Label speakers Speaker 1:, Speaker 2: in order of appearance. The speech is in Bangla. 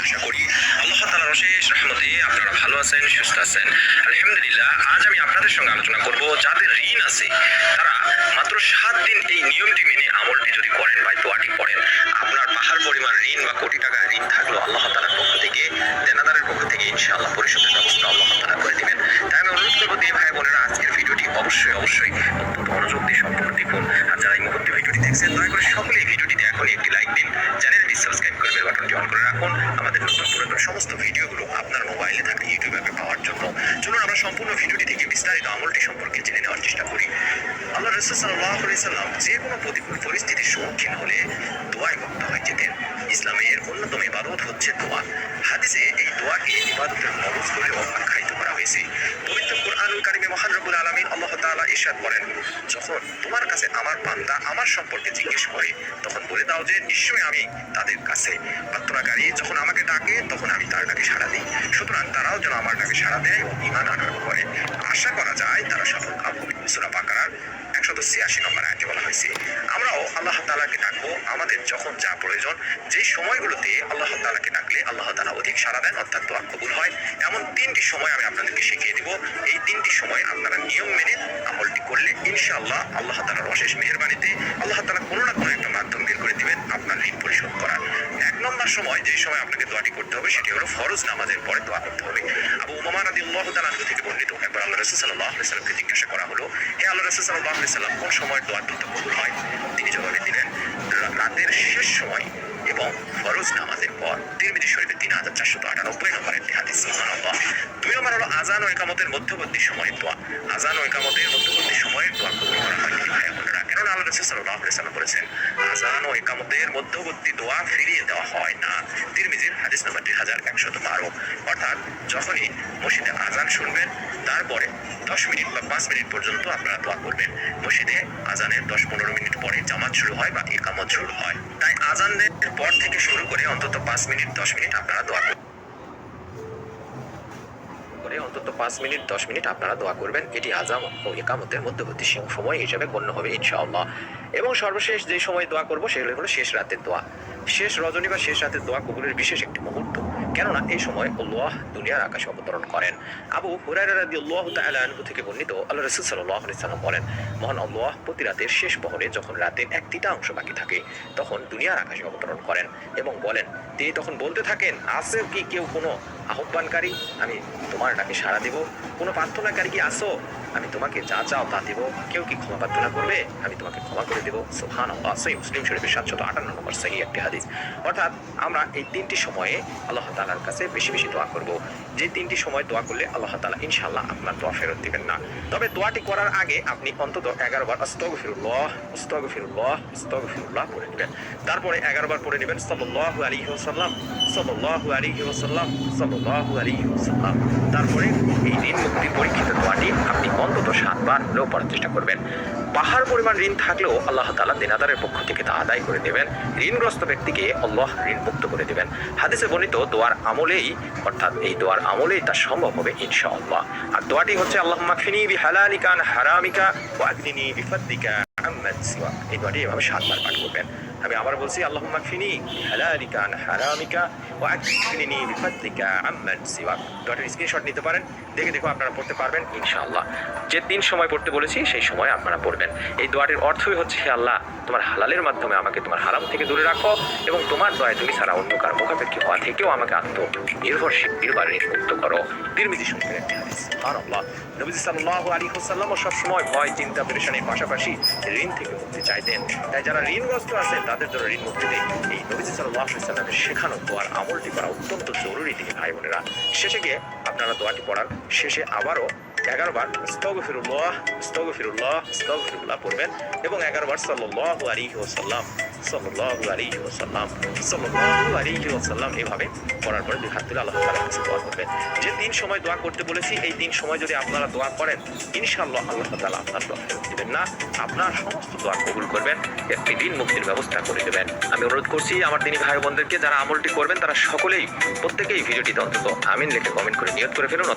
Speaker 1: আশা করি আল্লাহ তাআলার অশেষ রহমতে আপনারা ভালো আছেন, সুস্থ আছেন। আলহামদুলিল্লাহ। আজ আমি আপনাদের সঙ্গে আলোচনা করব যাদের ঋণ আছে তারা মাত্র 7 দিন এই নিয়মটি মেনে আমলটি যদি করেন বা দোয়াটি পড়েন, আপনার পাহাড় পরিমাণ ঋণ বা কোটি টাকার ঋণ থাকলেও আল্লাহ তাআলার পক্ষ থেকে, দেনাদারের পক্ষ থেকে ইনশাআল্লাহ পরিশোধের ব্যবস্থা আল্লাহ তাআলা করে দিবেন। তাই আমি অনুরোধ করবো দিয়ে ভাই বোনেরা, আজকের ভিডিওটি অবশ্যই অত্যন্ত মনোযোগ দিয়ে সম্পূর্ণ দেখুন। আর যারা এই মুহূর্তে ভিডিওটি দেখছেন, দয়া করে সকলে এই ভিডিওটিতে এখনই একটি লাইক দিন, চ্যানেলটি সাবস্ক্রাইব করে বেল বাটনটি অন করে রাখুন আমাদের নতুন পুরাতন সমস্ত ভিডিওগুলো আপনার মোবাইলে থাকা ইউটিউব অ্যাপে পাওয়ার জন্য। চলুন আমরা সম্পূর্ণ ভিডিওটি থেকে বিস্তারিত আমলটি সম্পর্কে জেনে নেওয়ার চেষ্টা করি। আল্লাহ রাসূল সাল্লাল্লাহু আলাইহি সাল্লাম যে কোনো প্রতিকূল পরিস্থিতির সম্মুখীন হলে দোয়ায় মুক্ত হয়ে যেতেন। ইসলামের অন্যতম ইবাদত হচ্ছে দোয়া। হাদিসে এই দোয়াকে ইবাদতের মরজ বলে আখ্যায়িত করা হয়েছে। পবিত্র কুরআনুল কারীমে মহান রব্বুল আলামিন আল্লাহ তাআলা ইরশাদ করেন, যখন তোমার কাছে আমার বান্দা আমার সম্পর্কে জিজ্ঞেস করে তখন বলে দাও যে নিশ্চয়ই আমি তাদের কাছে। প্রার্থনাকারী যখন আমাকে ডাকে তখন আমি তার ডাকে সাড়া দিই। সুতরাং তারাও যেন আমার ডাকে সাড়া দেয় ও ঈমান আনয়ন করে। আশা করা যায় তারা সফল হবে। সূরা বাকারার 186 নম্বর আয়াতে বলা হয়েছে। আমরাও আল্লাহ তাআলাকে ডাকবো আমাদের যখন যা প্রয়োজন। যে সময়গুলোতে আল্লাহ তাআলাকে ডাকলে আল্লাহ তাআলা অধিক সাড়া দেন, অর্থাৎ দোয়া কবুল হয়, এমন 3টি সময় আমি আপনাদেরকে শিখিয়ে দিব। এই 3টি সময় আপনারা নিয়ম মেনে আমলটি করলে ইনশাআল্লাহ আল্লাহ তাআলার অশেষ মেহেরবানিতে আল্লাহ তাআলা কোনো না কোনো একটা মাধ্যম বের করে দিবেন আপনার ঋণ পরিশোধ করার। 1 নম্বর সময় যে সময় আপনাকে দোয়াটি করতে হবে সেটি হলো ফরজ নামাজের পরে দোয়া করতে হবে। আবু উমামা রাদিয়াল্লাহু তাআলা আনহু থেকে বর্ণিত, একবার আল্লাহ রাসূল সাল্লাল্লাহু আলাইহি সাল্লামকে জিজ্ঞাসা করা হলো, হে আল্লাহ রাসূল সাল্লাল্লাহু আলাইহি সাল্লাম, কোন সময় দোয়া দ্রুত কবুল হয়? তিনি জবাবে দিলেন, রাতের শেষ সময় এবং ফরজ নামাজের পর। তিরমিজি শরীফে 3498 নম্বর একটি হাদিস। সুবহানাল্লাহ। 2 নম্বর হলো আযান ও ইকামতের মধ্যবর্তী সময়ের দোয়া। আযান ও ইকামতের মধ্যবর্তী সময়ের দোয়া কবুল করা হয় ভাই বোনেরা। কেননা আল্লাহ রাসূল সাল্লাল্লাহু আলাইহি সাল্লাম বলেছেন, আযান ও ইকামতের মধ্যবর্তী দোয়া ফিরিয়ে দেওয়া হয় না। তিরমিজির হাদিস নম্বর 2112। অর্থাৎ যখনই মসজিদে আযান শুনবেন তারপরে 10 মিনিট বা 5 মিনিট পর্যন্ত আপনারা দোয়া করবেন। মসজিদে আযানের 10-15 মিনিট পরে জামাত শুরু হয় বা ইকামত শুরু হয়। তাই আযানের পর থেকে শুরু করে অন্তত 5 মিনিট 10 মিনিট আপনারা দোয়া করবেন। অন্তত 5 মিনিট 10 মিনিট আপনারা দোয়া করবেন। এটি আযান ও ইকামতের মধ্যবর্তী সময় হিসেবে গণ্য হবে ইনশাআল্লাহ। এবং সর্বশেষ যে সময় দোয়া করব সেগুলো হলো শেষ রাতের দোয়া। শেষ রজনী বা শেষ রাতের দোয়া কবুলের বিশেষ একটি মুহূর্ত, কেননা এই সময় আল্লাহ দুনিয়ার আকাশে অবতরণ করেন। আবু হুরায়রা রাদিয়াল্লাহু তাআলা আনহু থেকে বর্ণিত, আল্লাহ রাসূল সাল্লাল্লাহু আলাইহি সাল্লাম বলেন, মহান আল্লাহ প্রতি রাতের শেষ প্রহরে যখন রাতের 1/3 বাকি থাকে তখন দুনিয়ার আকাশে অবতরণ করেন এবং বলেন, তিনি তখন বলতে থাকেন, আছে কি কেউ কোনো আহ্বানকারী? আমি তোমার ডাকে সাড়া দেব। কোনো প্রার্থনাকারী কি আসো? আমি তোমাকে যা চাও তা দেব। কেউ কি ক্ষমা প্রার্থনা করবে? আমি তোমাকে ক্ষমা করে দেব। সুবহানাল্লাহ। সহিহ মুসলিম শরীফের 758 নম্বর সহিহ একটি হাদিস। অর্থাৎ আমরা এই 3টি সময়ে আল্লাহ তাআলার কাছে বেশি বেশি দোয়া করব। যে 3টি সময় দোয়া করলে আল্লাহ তাআলা ইনশাআল্লাহ আপনার দোয়া ফেরত দিবেন না। তবে দোয়াটি করার আগে আপনি অন্তত 11 বার আস্তাগফিরুল্লাহ আস্তাগফিরুল্লাহ আস্তাগফিরুল্লাহ পড়ে নেবেন। তারপরে 11 বার পড়ে নেবেন সাল্লাল্লাহু আলাইহি ওয়াসাল্লাম সাল্লাল্লাহু আলাইহি ওয়াসাল্লাম সাল্লাল্লাহু আলাইহি ওয়াসাল্লাম। তারপরে এই ঋণ মুক্তির পরীক্ষিত দোয়াটি আপনি অন্তত 7 বার হলেও পড়ার চেষ্টা করবেন। পাহাড় পরিমাণ ঋণ থাকলেও আল্লাহ তাআলা দেনাদারের পক্ষ থেকে তা আদায় করে দেবেন। ঋণগ্রস্ত ব্যক্তিকে আল্লাহ ঋণ মুক্ত করে দেবেন। হাদিসে বর্ণিত দোয়ার আমলেই, অর্থাৎ এই দোয়ার আমলেই তা সম্ভব হবে ইনশাআল্লাহ। আর দোয়াটি হচ্ছে আল্লাহুম্মা কফিনি বিহালালিকা আন হারামিকা ওয়া আগনিনি বিফাদলিকা আম্মান সিওয়াক। এই দোয়াটি এভাবে 7 বার পাঠ করবেন। আমি আবার বলছি, আল্লাহুম্মা কফিনি বিহালালিকা আন হারামিকা ওয়া আগনিনি বিফাদলিকা আম্মান সিওয়াক। দোয়াটির স্ক্রিনশট নিতে পারেন, দেখে আপনারা পড়তে পারবেন ইনশাআল্লাহ। যে 3 সময় পড়তে বলেছি সেই সময় আপনারা পড়বেন। এই দোয়াটির অর্থই হচ্ছে, হে আল্লাহ, তোমার হালালের মাধ্যমে আমাকে তোমার হারাম থেকে দূরে রাখো এবং তোমার দয়ায় তুমি ছাড়া অন্য কার মুখাপেক্ষী হওয়া থেকেও আমাকে আত্মনির্ভরশীল মুক্ত করো। তিরমিজি শরীফের একটি হাদিস। সুবহানাল্লাহ। নবীজি সাল্লাল্লাহু আলাইহি ওয়াসাল্লাম সবসময় ভয়, চিন্তা, পেরেশানির পাশাপাশি ঋণ থেকে মুক্তি চাইতেন। তাই যারা ঋণগ্রস্ত আছে তাদের জন্য ঋণ মুক্তিতে এই নবীজি সাল্লাল্লাহু আলাইহি ওয়াসাল্লামের শেখানো দোয়ার আমলটি করা অত্যন্ত জরুরি দিকে ভাই বোনেরা। শেষে গিয়ে আপনারা দোয়াটি পড়ার শেষে আবারও 11 বার আস্তাগফিরুল্লাহ আস্তাগফিরুল্লাহ আস্তাগফিরুল্লাহ পড়বেন এবং 11 বার সাল্লাল্লাহু আলাইহি ওয়াসাল্লাম সাল্লাল্লাহু আলাইহি ওয়াসাল্লাম সাল্লাল্লাহু আলাইহি ওয়াসাল্লাম এভাবে পড়ার পরে 2 হাত তুলে আল্লাহ তাআলার কাছে দোয়া করবেন। যে 3 সময় দোয়া করতে বলেছি এই 3 সময় যদি আপনারা দোয়া করেন ইনশাআল্লাহ আল্লাহ তাআলা আপনার দোয়া ফেরত দিবেন না, আপনার সমস্ত দোয়া কবুল করবেন, একটি ঋণ মুক্তির ব্যবস্থা করে দেবেন। আমি অনুরোধ করছি আমার দিনী ভাই বোনদেরকে, যারা আমলটি করবেন তারা সকলেই প্রত্যেকেই ভিডিওটিতে অন্তত আমিন লিখে কমেন্ট করে নিয়ত করে ফেলুন।